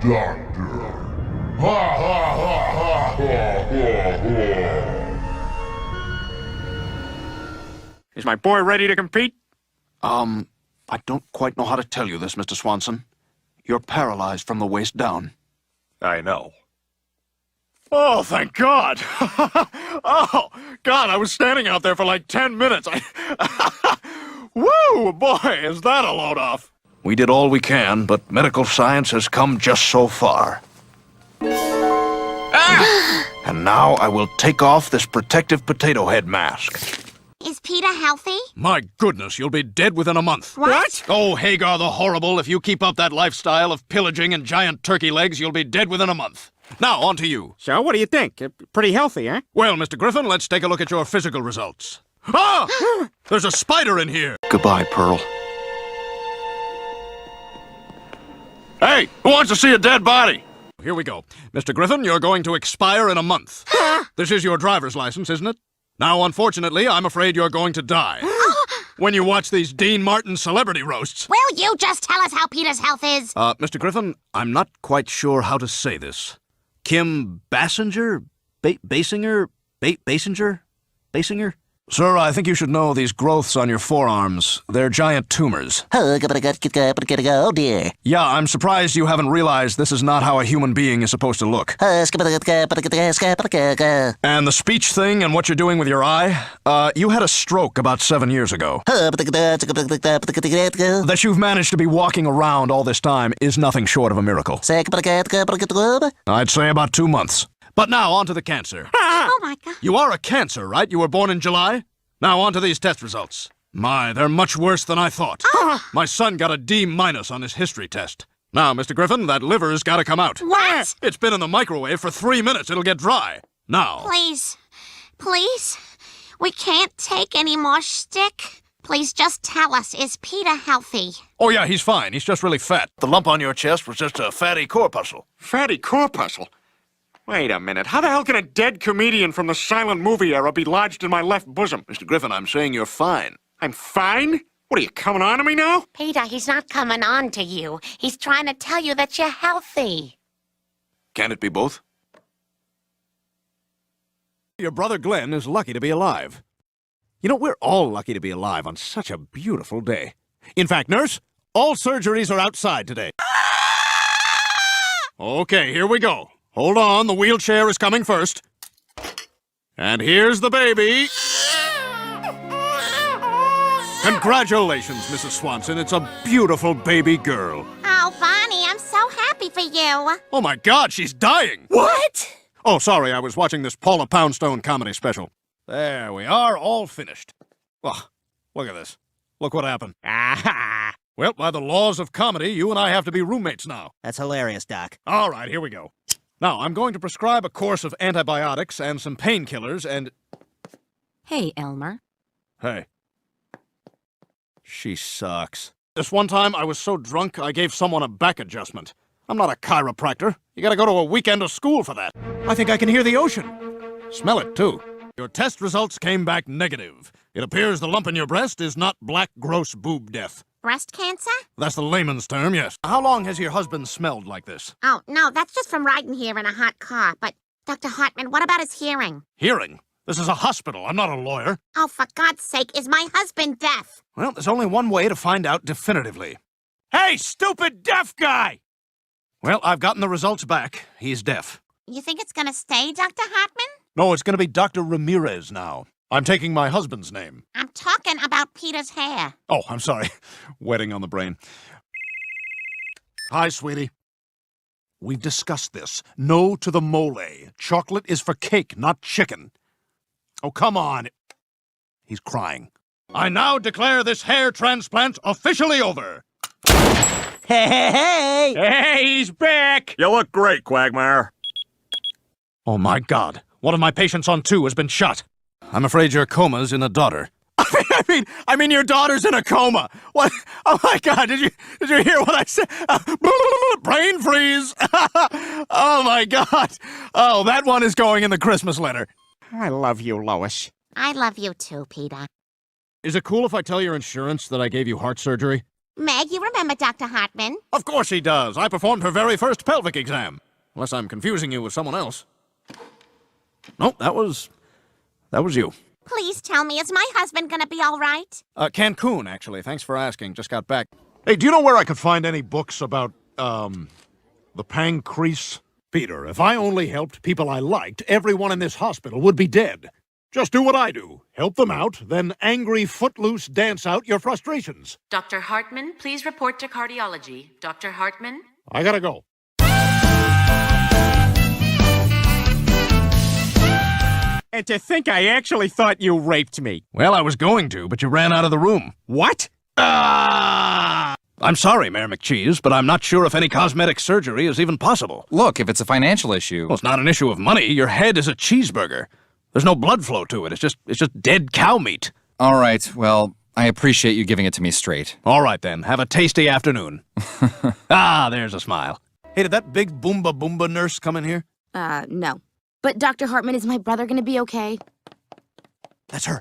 doctor. Ha ha ha ha ha ha ha. Is my boy ready to compete? I don't quite know how to tell you this, Mr. Swanson. You're paralyzed from the waist down. I know. Oh, thank God! Oh, God, I was standing out there for like 10 minutes. Woo! Boy, is that a load off. We did all we can, but medical science has come just so far. And now I will take off this protective potato head mask. Is Peter healthy? My goodness, you'll be dead within a month. What? Oh, Hagar the Horrible, if you keep up that lifestyle of pillaging and giant turkey legs, you'll be dead within a month. Now, on to you. So, what do you think? Pretty healthy, eh? Well, Mr. Griffin, let's take a look at your physical results. Ah! There's a spider in here. Goodbye, Pearl. Hey, who wants to see a dead body? Here we go. Mr. Griffin, you're going to expire in a month. This is your driver's license, isn't it? Now, unfortunately, I'm afraid you're going to die. When you watch these Dean Martin celebrity roasts. Will you just tell us how Peter's health is? Mr. Griffin, I'm not quite sure how to say this. Kim Basinger? Basinger? Basinger? Sir, I think you should know these growths on your forearms. They're giant tumors. Oh dear. Yeah, I'm surprised you haven't realized this is not how a human being is supposed to look. And the speech thing and what you're doing with your eye? You had a stroke about 7 years ago. That you've managed to be walking around all this time is nothing short of a miracle. I'd say about 2 months. But now, on to the cancer. Oh, my God. You are a cancer, right? You were born in July? Now, on to these test results. My, they're much worse than I thought. My son got a D- on his history test. Now, Mr. Griffin, that liver's got to come out. What? It's been in the microwave for 3 minutes. It'll get dry. Now. Please. Please. We can't take any more shtick. Please just tell us, is Peter healthy? Oh, yeah, he's fine. He's just really fat. The lump on your chest was just a fatty corpuscle. Fatty corpuscle? Wait a minute. How the hell can a dead comedian from the silent movie era be lodged in my left bosom? Mr. Griffin, I'm saying you're fine. I'm fine? What, are you coming on to me now? Peter, he's not coming on to you. He's trying to tell you that you're healthy. Can it be both? Your brother Glenn is lucky to be alive. You know, we're all lucky to be alive on such a beautiful day. In fact, nurse, all surgeries are outside today. Okay, here we go. Hold on, the wheelchair is coming first. And here's the baby. Congratulations, Mrs. Swanson. It's a beautiful baby girl. Oh, Bonnie, I'm so happy for you. Oh, my God, she's dying. What? Oh, sorry, I was watching this Paula Poundstone comedy special. There we are, all finished. Oh, look at this. Look what happened. Ah, Well, by the laws of comedy, you and I have to be roommates now. That's hilarious, Doc. All right, here we go. Now, I'm going to prescribe a course of antibiotics and some painkillers and... Hey, Elmer. Hey. She sucks. This one time, I was so drunk, I gave someone a back adjustment. I'm not a chiropractor. You gotta go to a weekend of school for that. I think I can hear the ocean. Smell it, too. Your test results came back negative. It appears the lump in your breast is not black, gross boob death. Breast cancer? That's the layman's term, yes. How long has your husband smelled like this? Oh, no, that's just from riding here in a hot car. But, Dr. Hartman, what about his hearing? Hearing? This is a hospital. I'm not a lawyer. Oh, for God's sake, is my husband deaf? Well, there's only one way to find out definitively. hey, stupid deaf guy! Well, I've gotten the results back. He's deaf. You think it's gonna stay, Dr. Hartman? No, it's going to be Dr. Ramirez now. I'm taking my husband's name. I'm talking about Peter's hair. Oh, I'm sorry. Wedding on the brain. Hi, sweetie. We've discussed this. No to the mole. Chocolate is for cake, not chicken. Oh, come on. He's crying. I now declare this hair transplant officially over. Hey! Hey, he's back! You look great, Quagmire. Oh, my God. One of my patients on 2 has been shot. I'm afraid your coma's in a daughter. I mean, your daughter's in a coma. What? Oh, my God. Did you hear what I said? Brain freeze. Oh, my God. Oh, that one is going in the Christmas letter. I love you, Lois. I love you too, Peter. Is it cool if I tell your insurance that I gave you heart surgery? Meg, you remember Dr. Hartman? Of course he does. I performed her very first pelvic exam. Unless I'm confusing you with someone else. No, that was you. Please tell me, is my husband gonna be all right? Cancun, actually. Thanks for asking. Just got back. Hey, do you know where I could find any books about, the pancreas? Peter, if I only helped people I liked, everyone in this hospital would be dead. Just do what I do. Help them out, then angry footloose dance out your frustrations. Dr. Hartman, please report to cardiology. Dr. Hartman? I gotta go. And to think I actually thought you raped me. Well, I was going to, but you ran out of the room. What? I'm sorry, Mayor McCheese, but I'm not sure if any cosmetic surgery is even possible. Look, if it's a financial issue... Well, it's not an issue of money. Your head is a cheeseburger. There's no blood flow to it. It's just dead cow meat. All right, well, I appreciate you giving it to me straight. All right, then. Have a tasty afternoon. There's a smile. Hey, did that big boomba nurse come in here? No. But Dr. Hartman, is my brother gonna be okay? That's her.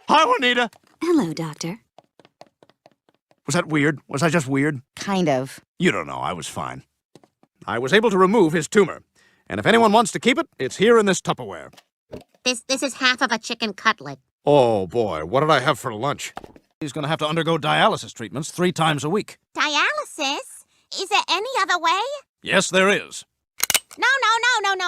Hi, Juanita. Hello, Doctor. Was that weird? Was I just weird? Kind of. You don't know. I was fine. I was able to remove his tumor. And if anyone wants to keep it, it's here in this Tupperware. This is half of a chicken cutlet. Oh, boy. What did I have for lunch? He's going to have to undergo dialysis treatments 3 times a week. Dialysis? Is there any other way? Yes, there is. No.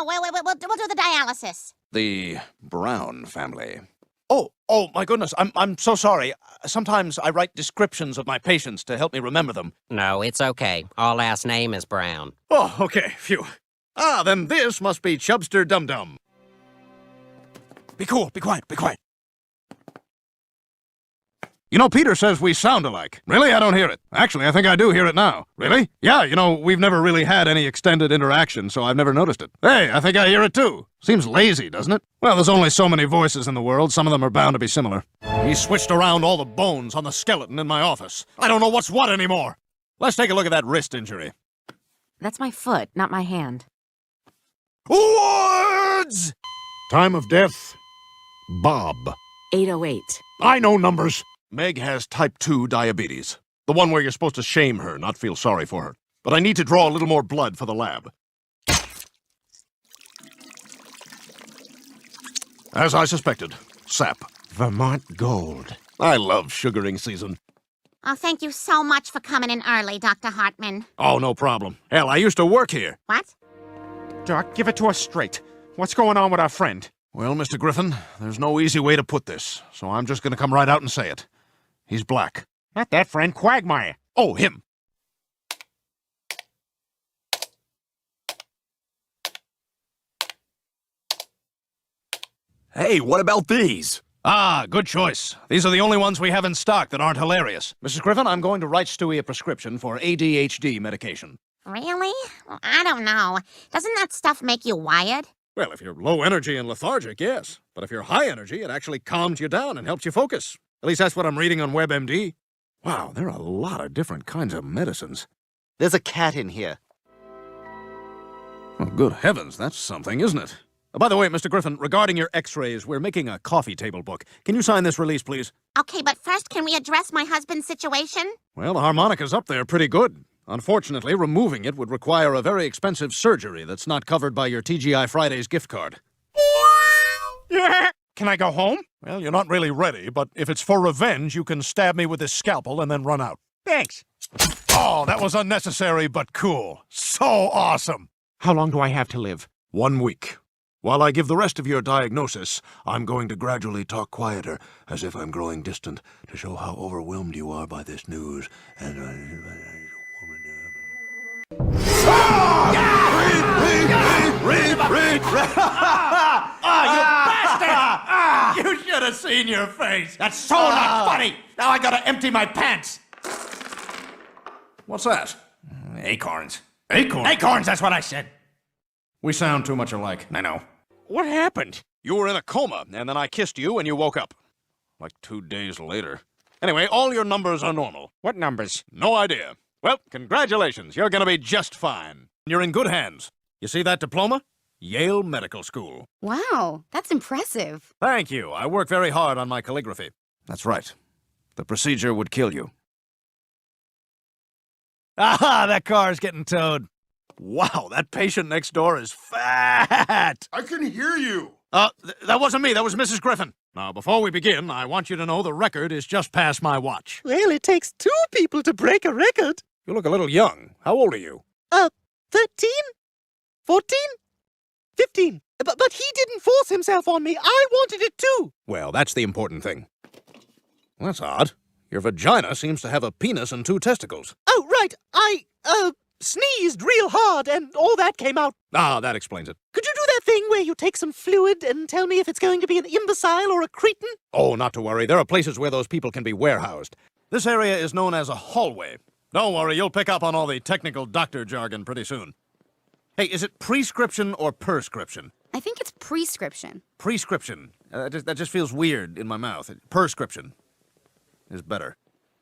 We'll do the dialysis. The Brown family. Oh, my goodness. I'm so sorry. Sometimes I write descriptions of my patients to help me remember them. No, it's okay. Our last name is Brown. Oh, okay. Phew. Then this must be Chubster Dum Dum. Be cool. Be quiet. You know, Peter says we sound alike. Really? I don't hear it. Actually, I think I do hear it now. Really? Yeah, you know, we've never really had any extended interaction, so I've never noticed it. Hey, I think I hear it too. Seems lazy, doesn't it? Well, there's only so many voices in the world. Some of them are bound to be similar. He switched around all the bones on the skeleton in my office. I don't know what's what anymore. Let's take a look at that wrist injury. That's my foot, not my hand. Words! Time of death, Bob. 808. I know numbers. Meg has type 2 diabetes. The one where you're supposed to shame her, not feel sorry for her. But I need to draw a little more blood for the lab. As I suspected, sap. Vermont Gold. I love sugaring season. Oh, thank you so much for coming in early, Dr. Hartman. Oh, no problem. Hell, I used to work here. What? Doc, give it to us straight. What's going on with our friend? Well, Mr. Griffin, there's no easy way to put this, so I'm just gonna come right out and say it. He's black. Not that friend, Quagmire. Oh, him. Hey, what about these? Good choice. These are the only ones we have in stock that aren't hilarious. Mrs. Griffin, I'm going to write Stewie a prescription for ADHD medication. Really? Well, I don't know. Doesn't that stuff make you wired? Well, if you're low energy and lethargic, yes. But if you're high energy, it actually calms you down and helps you focus. At least that's what I'm reading on WebMD. Wow, there are a lot of different kinds of medicines. There's a cat in here. Oh, good heavens, that's something, isn't it? By the way, Mr. Griffin, regarding your x-rays, we're making a coffee table book. Can you sign this release, please? Okay, but first, can we address my husband's situation? Well, the harmonica's up there pretty good. Unfortunately, removing it would require a very expensive surgery that's not covered by your TGI Fridays gift card. Can I go home? Well, you're not really ready, but if it's for revenge, you can stab me with this scalpel and then run out. Thanks. Oh, that was unnecessary, but cool. So awesome. How long do I have to live? 1 week. While I give the rest of your diagnosis, I'm going to gradually talk quieter, as if I'm growing distant, to show how overwhelmed you are by this news. And You should have seen your face. That's so not funny. Now I gotta empty my pants. What's that? Acorns. Acorns? Acorns, that's what I said. We sound too much alike. I know. What happened? You were in a coma, and then I kissed you, and you woke up. Like 2 days later. Anyway, all your numbers are normal. What numbers? No idea. Well, congratulations. You're gonna be just fine. You're in good hands. You see that diploma? Yale Medical School. Wow, that's impressive. Thank you. I work very hard on my calligraphy. That's right. The procedure would kill you. Ah, that car's getting towed. Wow, that patient next door is fat. I can hear you. That wasn't me. That was Mrs. Griffin. Now, before we begin, I want you to know the record is just past my watch. Well, it takes 2 people to break a record. You look a little young. How old are you? 13? 14? 15. But he didn't force himself on me. I wanted it too. Well, that's the important thing. That's odd. Your vagina seems to have a penis and 2 testicles. Oh, right. I sneezed real hard and all that came out. Ah, that explains it. Could you do that thing where you take some fluid and tell me if it's going to be an imbecile or a cretin? Oh, not to worry. There are places where those people can be warehoused. This area is known as a hallway. Don't worry, you'll pick up on all the technical doctor jargon pretty soon. Hey, is it prescription or prescription? I think it's prescription. Prescription. That just feels weird in my mouth. Prescription is better.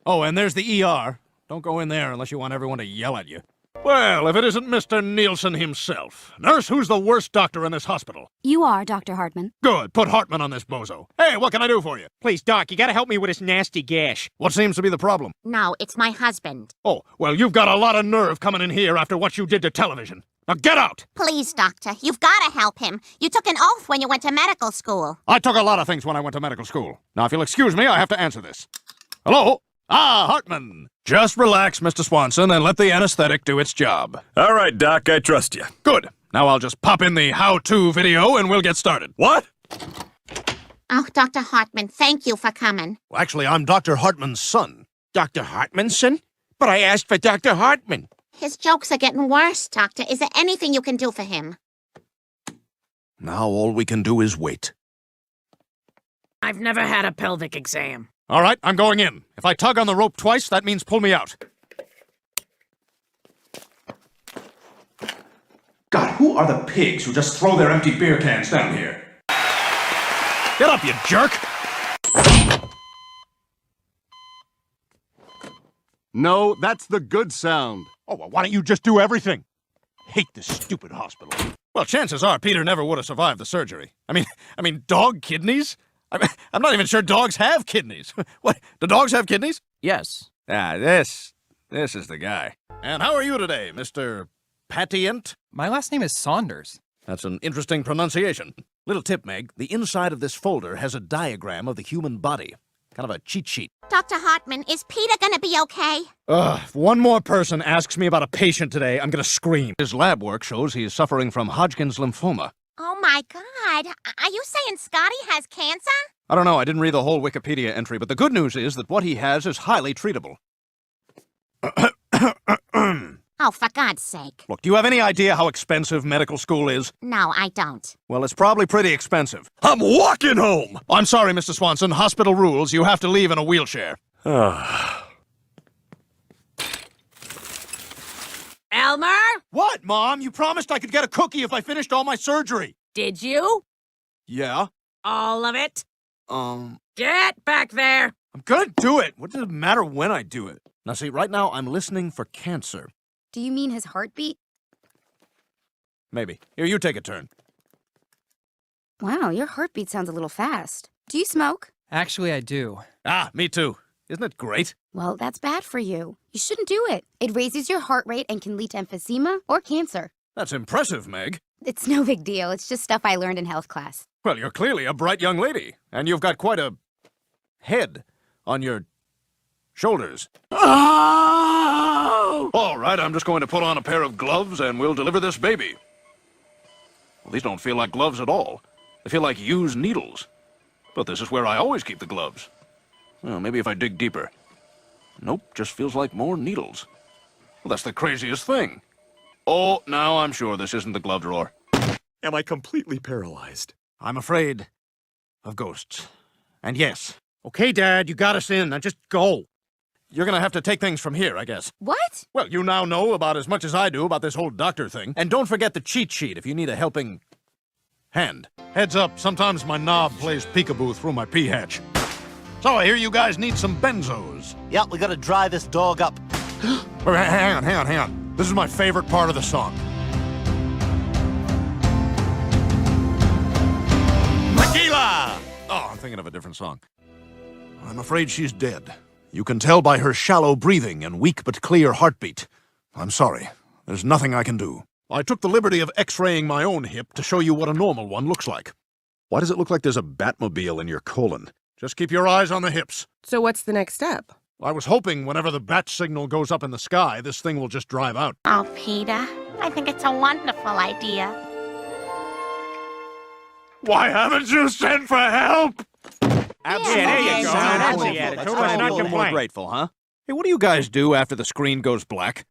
Oh, and there's the ER. Don't go in there unless you want everyone to yell at you. Well, if it isn't Mr. Nielsen himself. Nurse, who's the worst doctor in this hospital? You are, Dr. Hartman. Good. Put Hartman on this bozo. Hey, what can I do for you? Please, Doc, you gotta help me with this nasty gash. What seems to be the problem? No, it's my husband. Oh, well, you've got a lot of nerve coming in here after what you did to television. Now get out! Please, Doctor, you've got to help him. You took an oath when you went to medical school. I took a lot of things when I went to medical school. Now, if you'll excuse me, I have to answer this. Hello? Ah, Hartman. Just relax, Mr. Swanson, and let the anesthetic do its job. All right, Doc, I trust you. Good. Now I'll just pop in the how-to video and we'll get started. What? Oh, Dr. Hartman, thank you for coming. Well, actually, I'm Dr. Hartman's son. Dr. Hartmanson? But I asked for Dr. Hartman. His jokes are getting worse, Doctor. Is there anything you can do for him? Now all we can do is wait. I've never had a pelvic exam. All right, I'm going in. If I tug on the rope twice, that means pull me out. God, who are the pigs who just throw their empty beer cans down here? Get up, you jerk! No, that's the good sound. Oh, well, why don't you just do everything? Hate this stupid hospital. Well, chances are Peter never would have survived the surgery. I mean, dog kidneys? I'm not even sure dogs have kidneys. What? Do dogs have kidneys? Yes. Ah, this is the guy. And how are you today, Mr. Patient? My last name is Saunders. That's an interesting pronunciation. Little tip, Meg. The inside of this folder has a diagram of the human body. Kind of a cheat sheet. Dr. Hartman, is Peter gonna be okay? If one more person asks me about a patient today, I'm gonna scream. His lab work shows he is suffering from Hodgkin's lymphoma. Oh, my God. Are you saying Scotty has cancer? I don't know, I didn't read the whole Wikipedia entry, but the good news is that what he has is highly treatable. Oh, for God's sake. Look, do you have any idea how expensive medical school is? No, I don't. Well, it's probably pretty expensive. I'm walking home! I'm sorry, Mr. Swanson. Hospital rules. You have to leave in a wheelchair. Elmer? What, Mom? You promised I could get a cookie if I finished all my surgery. Did you? Yeah? All of it? I'm Get back there! gonna do it. What does it matter when I do it? Now, see, right now I'm listening for cancer. Do you mean his heartbeat? Maybe. Here, you take a turn. Wow, your heartbeat sounds a little fast. Do you smoke? Actually, I do. Ah, me too. Isn't it great? Well, that's bad for you. You shouldn't do it. It raises your heart rate and can lead to emphysema or cancer. That's impressive, Meg. It's no big deal. It's just stuff I learned in health class. Well, you're clearly a bright young lady, and you've got quite a head on your shoulders. Oh! All right, I'm just going to put on a pair of gloves and we'll deliver this baby. Well, these don't feel like gloves at all. They feel like used needles. But this is where I always keep the gloves. Well, maybe if I dig deeper. Nope, just feels like more needles. Well, that's the craziest thing. Oh, now I'm sure this isn't the glove drawer. Am I completely paralyzed? I'm afraid of ghosts. And yes, Okay, Dad, you got us in. Now just go. you're gonna have to take things from here, I guess. What? Well, you now know about as much as I do about this whole doctor thing. And don't forget the cheat sheet if you need a helping hand. Heads up, sometimes my knob plays peekaboo through my pea hatch. So I hear you guys need some benzos. Yep, we gotta dry this dog up. Wait, hang on. This is my favorite part of the song. Tequila! Oh, I'm thinking of a different song. I'm afraid she's dead. You can tell by her shallow breathing and weak but clear heartbeat. I'm sorry. There's nothing I can do. I took the liberty of x-raying my own hip to show you what a normal one looks like. Why does it look like there's a Batmobile in your colon? Just keep your eyes on the hips. So what's the next step? I was hoping whenever the bat signal goes up in the sky, this thing will just drive out. Oh, Peter, I think it's a wonderful idea. Why haven't you sent for help? Absolutely. Yeah, there you go. That's the Let's attitude. try Let's to be not a little more complain. grateful, huh? Hey, what do you guys do after the screen goes black?